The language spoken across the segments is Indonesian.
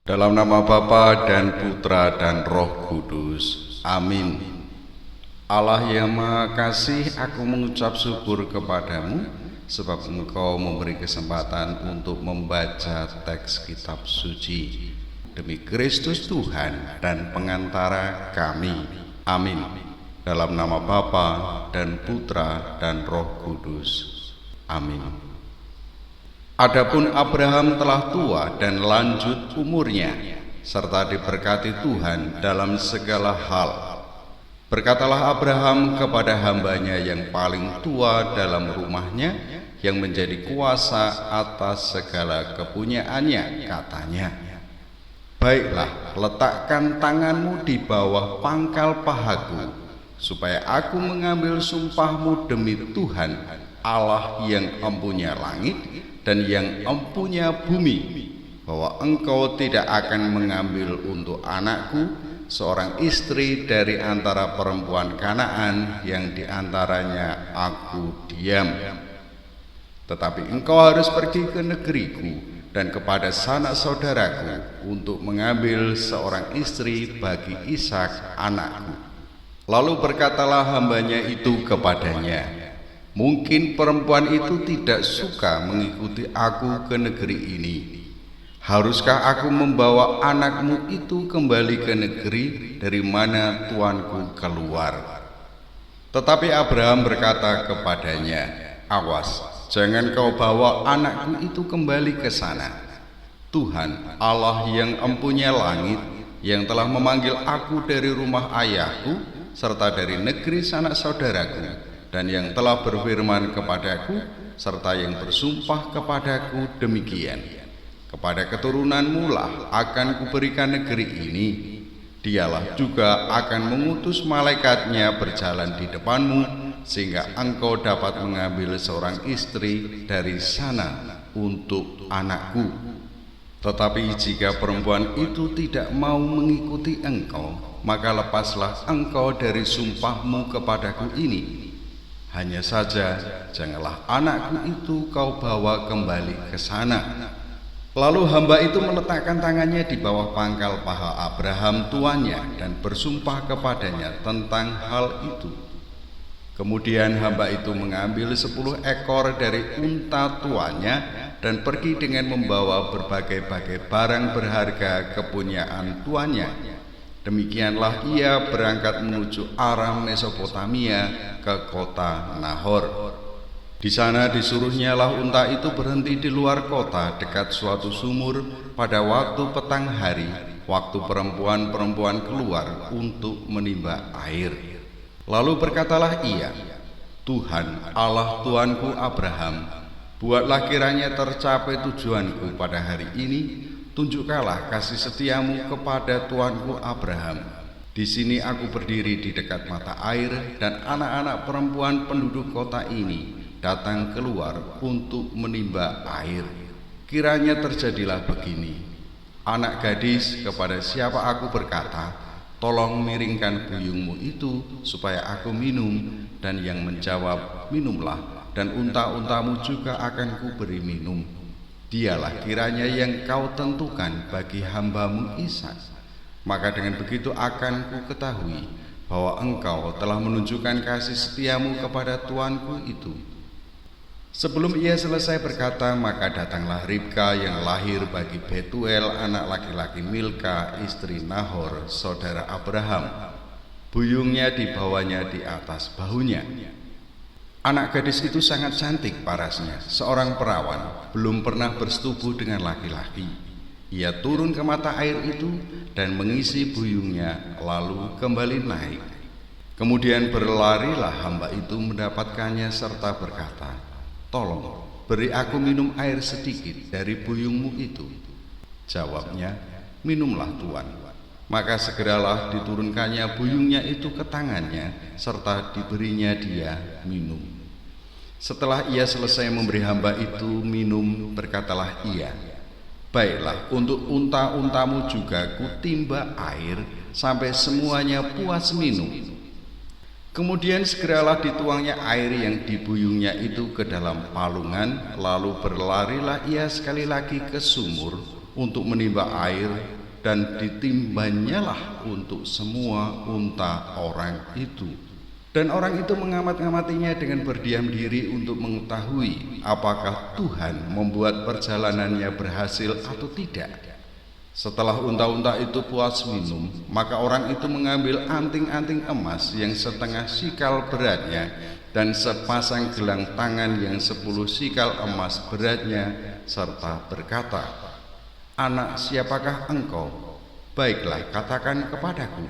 Dalam nama Bapa dan Putra dan Roh Kudus. Amin. Allah yang Maha Kasih, aku mengucap syukur kepadamu sebab Engkau memberi kesempatan untuk membaca teks kitab suci demi Kristus Tuhan dan pengantara kami. Amin. Dalam nama Bapa dan Putra dan Roh Kudus. Amin. Adapun Abraham telah tua dan lanjut umurnya, serta diberkati Tuhan dalam segala hal. Berkatalah Abraham kepada hambanya yang paling tua dalam rumahnya, yang menjadi kuasa atas segala kepunyaannya, katanya, "Baiklah, letakkan tanganmu di bawah pangkal pahaku, supaya aku mengambil sumpahmu demi Tuhan, Allah yang empunya langit dan yang empunya bumi, bahwa engkau tidak akan mengambil untuk anakku seorang istri dari antara perempuan Kanaan yang diantaranya aku diam. Tetapi engkau harus pergi ke negeriku dan kepada sanak saudaraku untuk mengambil seorang istri bagi Ishak anakku." Lalu berkatalah hambanya itu kepadanya, "Mungkin perempuan itu tidak suka mengikuti aku ke negeri ini. Haruskah aku membawa anakmu itu kembali ke negeri dari mana tuanku keluar?" Tetapi Abraham berkata kepadanya, "Awas, jangan kau bawa anakku itu kembali ke sana. Tuhan, Allah yang empunya langit, yang telah memanggil aku dari rumah ayahku serta dari negeri sanak saudaraku, dan yang telah berfirman kepadaku serta yang bersumpah kepadaku demikian, kepada keturunanmu lah akan kuberikan negeri ini. Dialah juga akan mengutus malaikatnya berjalan di depanmu, sehingga engkau dapat mengambil seorang istri dari sana untuk anakku. Tetapi jika perempuan itu tidak mau mengikuti engkau, maka lepaslah engkau dari sumpahmu kepadaku ini. Hanya saja janganlah anakku itu kau bawa kembali ke sana." Lalu hamba itu meletakkan tangannya di bawah pangkal paha Abraham tuannya dan bersumpah kepadanya tentang hal itu. Kemudian hamba itu mengambil 10 ekor dari unta tuannya dan pergi dengan membawa berbagai-bagai barang berharga kepunyaan tuannya. Demikianlah ia berangkat menuju arah Mesopotamia ke kota Nahor. Di sana disuruhnyalah unta itu berhenti di luar kota dekat suatu sumur pada waktu petang hari, waktu perempuan-perempuan keluar untuk menimba air. Lalu berkatalah ia, "Tuhan, Allah tuanku Abraham, buatlah kiranya tercapai tujuanku pada hari ini. Tunjukkanlah kasih setiamu kepada tuanku Abraham. Di sini aku berdiri di dekat mata air, dan anak-anak perempuan penduduk kota ini datang keluar untuk menimba air. Kiranya terjadilah begini: anak gadis kepada siapa aku berkata, 'Tolong miringkan buyungmu itu supaya aku minum,' dan yang menjawab, 'Minumlah, dan unta-untamu juga akan kuberi minum,' dialah kiranya yang kau tentukan bagi hambamu Ishak. Maka dengan begitu akan ku ketahui bahwa engkau telah menunjukkan kasih setiamu kepada tuanku itu." Sebelum ia selesai berkata, maka datanglah Ribka yang lahir bagi Betuel anak laki-laki Milka istri Nahor saudara Abraham. Buyungnya dibawanya di atas bahunya. Anak gadis itu sangat cantik parasnya, seorang perawan, belum pernah bersetubuh dengan laki-laki. Ia turun ke mata air itu dan mengisi buyungnya, lalu kembali naik. Kemudian berlarilah hamba itu mendapatkannya serta berkata, "Tolong, beri aku minum air sedikit dari buyungmu itu." Jawabnya, "Minumlah Tuan." Maka segeralah diturunkannya buyungnya itu ke tangannya, serta diberinya dia minum. Setelah ia selesai memberi hamba itu minum, berkatalah ia, "Baiklah, untuk unta-untamu juga kutimba air sampai semuanya puas minum." Kemudian segeralah dituangnya air yang dibuyungnya itu ke dalam palungan, lalu berlarilah ia sekali lagi ke sumur untuk menimba air, dan ditimbanyalah untuk semua unta orang itu. Dan orang itu mengamat-ngamatinya dengan berdiam diri untuk mengetahui apakah Tuhan membuat perjalanannya berhasil atau tidak. Setelah unta-unta itu puas minum, maka orang itu mengambil anting-anting emas yang setengah sikal beratnya dan sepasang gelang tangan yang 10 sikal emas beratnya, serta berkata, "Anak, siapakah engkau? Baiklah, katakan kepadaku,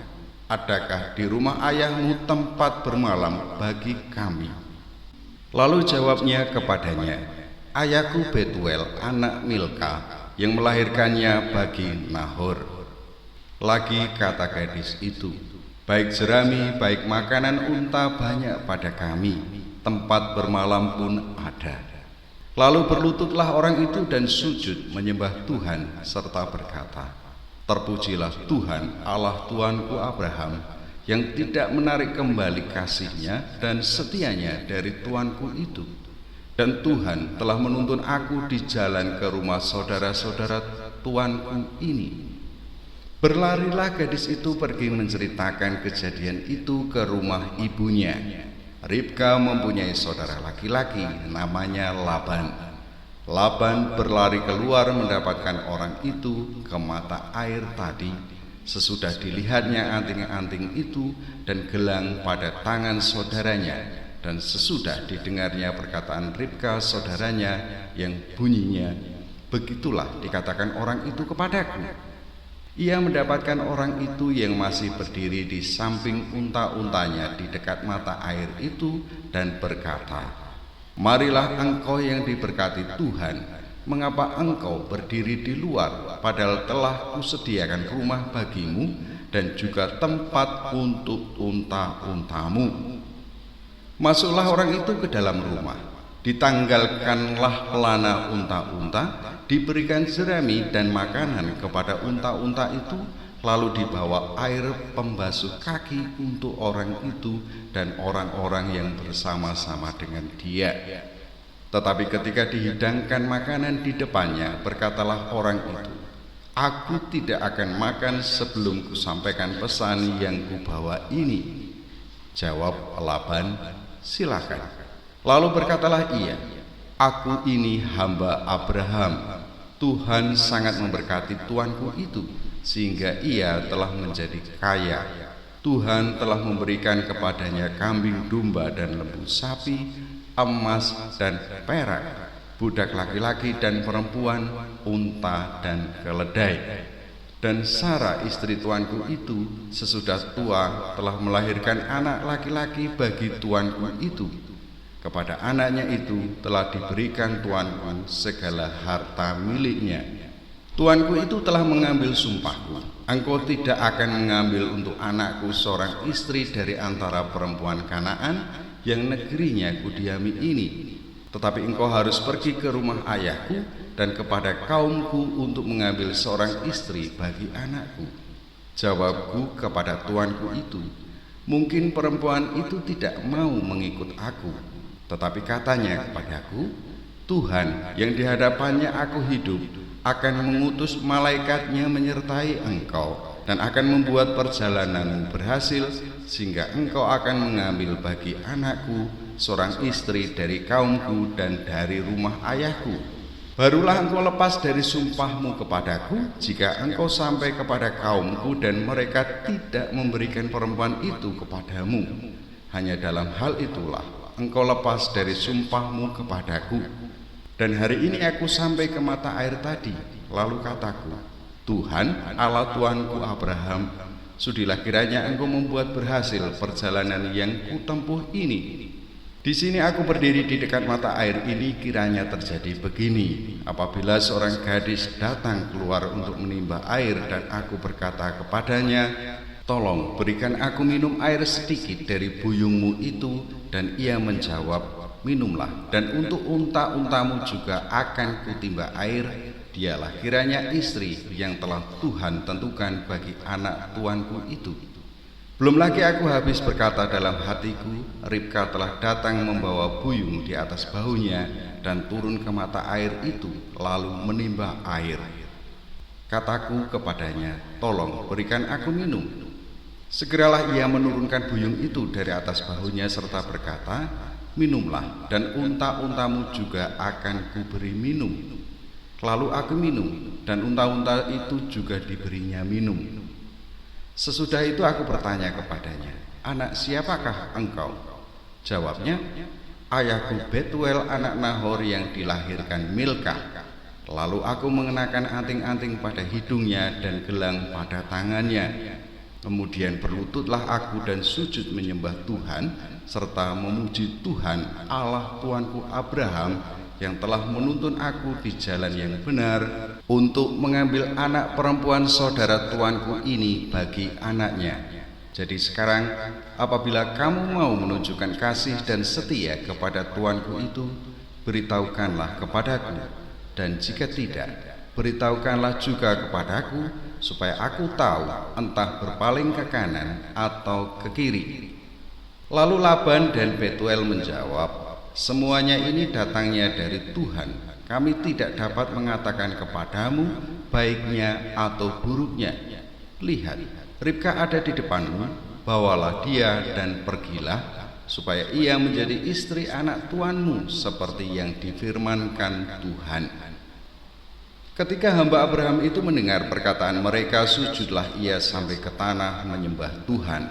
adakah di rumah ayahmu tempat bermalam bagi kami?" Lalu jawabnya kepadanya, "Ayahku Betuel anak Milka yang melahirkannya bagi Nahor." Lagi kata gadis itu, "Baik jerami, baik makanan unta banyak pada kami, tempat bermalam pun ada." Lalu berlututlah orang itu dan sujud menyembah Tuhan serta berkata, "Terpujilah Tuhan Allah Tuanku Abraham, yang tidak menarik kembali kasih-Nya dan setianya dari tuanku itu. Dan Tuhan telah menuntun aku di jalan ke rumah saudara-saudara tuanku ini." Berlarilah gadis itu pergi menceritakan kejadian itu ke rumah ibunya. Ribka mempunyai saudara laki-laki namanya Laban. Laban berlari keluar mendapatkan orang itu ke mata air tadi, sesudah dilihatnya anting-anting itu dan gelang pada tangan saudaranya, dan sesudah didengarnya perkataan Ribka saudaranya yang bunyinya, "Begitulah dikatakan orang itu kepadaku." Ia mendapatkan orang itu yang masih berdiri di samping unta-untanya di dekat mata air itu dan berkata, "Marilah engkau yang diberkati Tuhan, mengapa engkau berdiri di luar, padahal telah kusediakan rumah bagimu dan juga tempat untuk unta-untamu." Masuklah orang itu ke dalam rumah, ditanggalkanlah pelana unta-unta, diberikan jerami dan makanan kepada unta-unta itu, lalu dibawa air pembasuh kaki untuk orang itu dan orang-orang yang bersama-sama dengan dia. Tetapi ketika dihidangkan makanan di depannya, berkatalah orang itu, "Aku tidak akan makan sebelum kusampaikan pesan yang kubawa ini." Jawab Laban, "Silakan." Lalu berkatalah ia, "Aku ini hamba Abraham. Tuhan sangat memberkati tuanku itu, sehingga ia telah menjadi kaya. Tuhan telah memberikan kepadanya kambing domba dan lembu sapi, emas dan perak, budak laki-laki dan perempuan, unta dan keledai. Dan Sara istri tuanku itu sesudah tua telah melahirkan anak laki-laki bagi tuanku itu. Kepada anaknya itu telah diberikan tuanku segala harta miliknya. Tuanku itu telah mengambil sumpahku, engkau tidak akan mengambil untuk anakku seorang istri dari antara perempuan Kanaan yang negerinya kudiami ini, tetapi engkau harus pergi ke rumah ayahku dan kepada kaumku untuk mengambil seorang istri bagi anakku." Jawabku kepada tuanku itu, "Mungkin perempuan itu tidak mau mengikut aku." Tetapi katanya kepadaku, "Tuhan yang di hadapannya aku hidup akan mengutus malaikatnya menyertai engkau dan akan membuat perjalananmu berhasil, sehingga engkau akan mengambil bagi anakku seorang istri dari kaumku dan dari rumah ayahku. Barulah engkau lepas dari sumpahmu kepadaku jika engkau sampai kepada kaumku dan mereka tidak memberikan perempuan itu kepadamu. Hanya dalam hal itulah engkau lepas dari sumpahmu kepadaku. Dan hari ini aku sampai ke mata air tadi, lalu kataku, Tuhan Allah Tuanku Abraham, sudilah kiranya engkau membuat berhasil perjalanan yang kutempuh ini. Di sini aku berdiri di dekat mata air ini, kiranya terjadi begini, apabila seorang gadis datang keluar untuk menimba air dan aku berkata kepadanya, tolong berikan aku minum air sedikit dari buyungmu itu, dan ia menjawab, minumlah, dan untuk unta-untamu juga akan kutimba air. Dialah kiranya istri yang telah Tuhan tentukan bagi anak tuanku itu. Belum lagi aku habis berkata dalam hatiku, Ribka telah datang membawa buyung di atas bahunya dan turun ke mata air itu, lalu menimba air. Kataku kepadanya, tolong berikan aku minum. Segeralah ia menurunkan buyung itu dari atas bahunya serta berkata, minumlah, dan unta-untamu juga akan kuberi minum. Lalu aku minum, dan unta-unta itu juga diberinya minum. Sesudah itu aku bertanya kepadanya, anak siapakah engkau? Jawabnya, ayahku Betuel anak Nahor yang dilahirkan Milkah. Lalu aku mengenakan anting-anting pada hidungnya dan gelang pada tangannya. Kemudian berlututlah aku dan sujud menyembah Tuhan serta memuji Tuhan Allah Tuanku Abraham yang telah menuntun aku di jalan yang benar untuk mengambil anak perempuan saudara tuanku ini bagi anaknya. Jadi sekarang apabila kamu mau menunjukkan kasih dan setia kepada tuanku itu, beritahukanlah kepadaku, dan jika tidak, beritahukanlah juga kepadaku supaya aku tahu entah berpaling ke kanan atau ke kiri. Lalu Laban dan Betuel menjawab, semuanya ini datangnya dari Tuhan. Kami tidak dapat mengatakan kepadamu baiknya atau buruknya. Lihat, Ribka ada di depanmu, bawalah dia dan pergilah, supaya ia menjadi istri anak tuanmu seperti yang difirmankan Tuhan. Ketika hamba Abraham itu mendengar perkataan mereka, sujudlah ia sampai ke tanah menyembah Tuhan.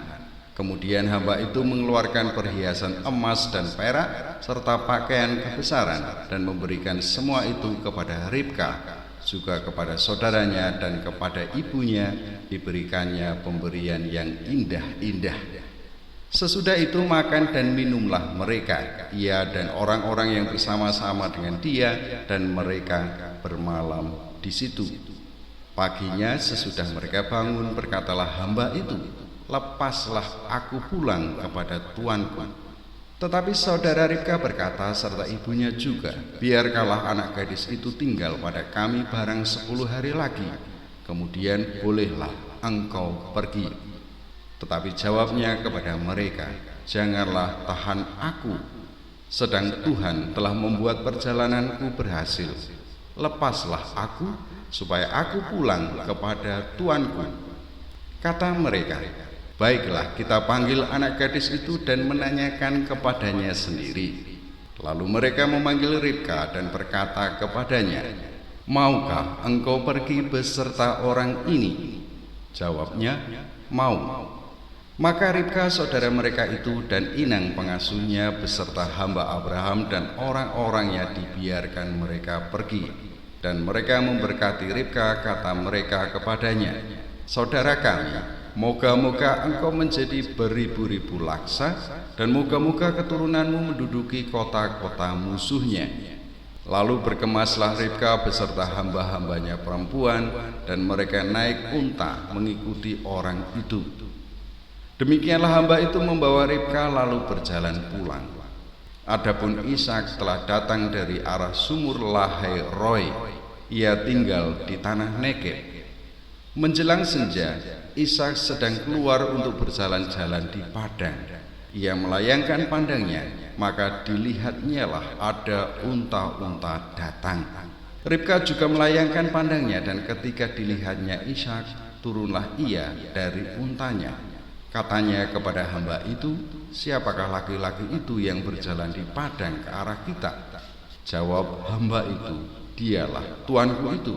Kemudian hamba itu mengeluarkan perhiasan emas dan perak serta pakaian kebesaran dan memberikan semua itu kepada Ribka, juga kepada saudaranya dan kepada ibunya diberikannya pemberian yang indah-indah. Sesudah itu makan dan minumlah mereka, ia dan orang-orang yang bersama-sama dengan dia, dan mereka bermalam di situ. Paginya sesudah mereka bangun, berkatalah hamba itu, lepaslah aku pulang kepada tuanku. Tetapi saudara Ribka berkata serta ibunya juga, biarkanlah anak gadis itu tinggal pada kami barang 10 hari lagi, kemudian bolehlah engkau pergi. Tetapi jawabnya kepada mereka, janganlah tahan aku, sedang Tuhan telah membuat perjalananku berhasil. Lepaslah aku supaya aku pulang kepada tuanku. Kata mereka, baiklah, kita panggil anak gadis itu dan menanyakan kepadanya sendiri. Lalu mereka memanggil Ribka dan berkata kepadanya, maukah engkau pergi beserta orang ini? Jawabnya, mau. Maka Ribka saudara mereka itu dan inang pengasuhnya beserta hamba Abraham dan orang-orangnya dibiarkan mereka pergi. Dan mereka memberkati Ribka, kata mereka kepadanya, saudara kami, moga-moga engkau menjadi beribu-ribu laksa, dan moga-moga keturunanmu menduduki kota-kota musuhnya. Lalu berkemaslah Ribka beserta hamba-hambanya perempuan, dan mereka naik unta mengikuti orang itu. Demikianlah hamba itu membawa Ribka lalu berjalan pulang. Adapun Ishak telah datang dari arah sumur Lahai Roi, ia tinggal di tanah Negeb. Menjelang senja, Ishak sedang keluar untuk berjalan-jalan di padang. Ia melayangkan pandangnya, maka dilihatnyalah ada unta-unta datang. Ribka juga melayangkan pandangnya, dan ketika dilihatnya Ishak, turunlah ia dari untanya. Katanya kepada hamba itu, siapakah laki-laki itu yang berjalan di padang ke arah kita? Jawab hamba itu, dialah tuanku itu.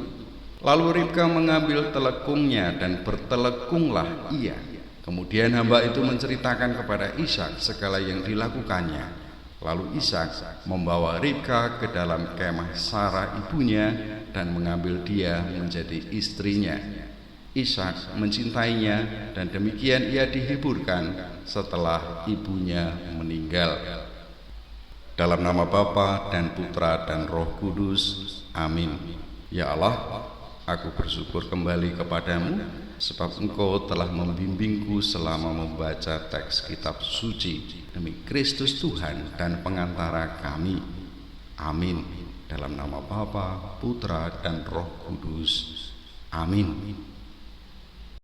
Lalu Ribka mengambil telekungnya dan bertelekunglah ia. Kemudian hamba itu menceritakan kepada Ishak segala yang dilakukannya. Lalu Ishak membawa Ribka ke dalam kemah Sarah ibunya dan mengambil dia menjadi istrinya. Ishak mencintainya, dan demikian ia dihiburkan setelah ibunya meninggal. Dalam nama Bapa dan Putra dan Roh Kudus. Amin. Ya Allah, aku bersyukur kembali kepadamu, sebab Engkau telah membimbingku selama membaca teks kitab suci demi Kristus Tuhan dan pengantara kami. Amin. Dalam nama Bapa, Putra dan Roh Kudus. Amin.